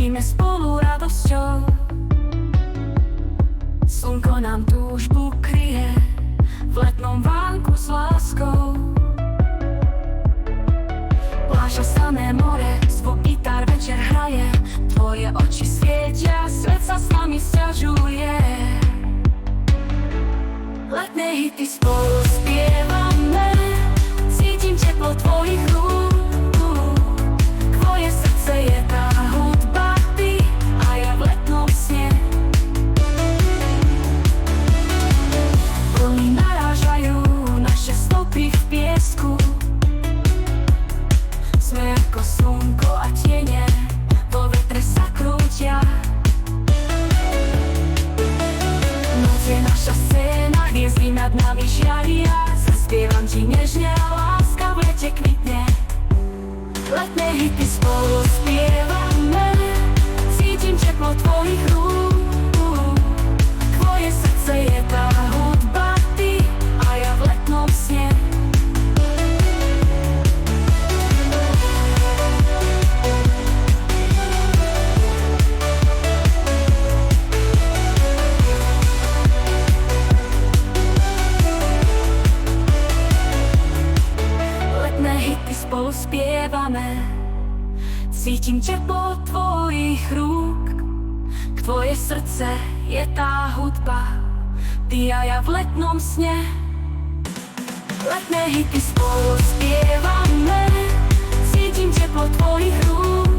letíme spolu radosťou. Slnko nám túžbu kryje v letnom vánku s láskou. Pláža, samé more, zvuk gitár večer hraje. Tvoje oči svietia, svet sa s nami sťažuje. Letné hity spolu spievame, cítim teplo tvojich rúk. Tvoje srdce je tá hudba, ty a ja v letnom sne. Vlny narážajú naše stopy v piesku. Sme ako slnko a tiene, vo vetre sa krútia. Noc je naša scéna, hviezdy nad nami žiaria. Zaspievam ti nežne a láska v lete kvitne. Letné hity spolu spievame, cítim teplo tvojich rúk. Tvoje srdce je tá hudba, ty a ja v letnom sne. Spolu spievame, cítim teplo tvojich rúk. Tvoje srdce je tá hudba, ty a ja v letnom sne. Letné hity spolu spievame, cítim teplo tvojich rúk.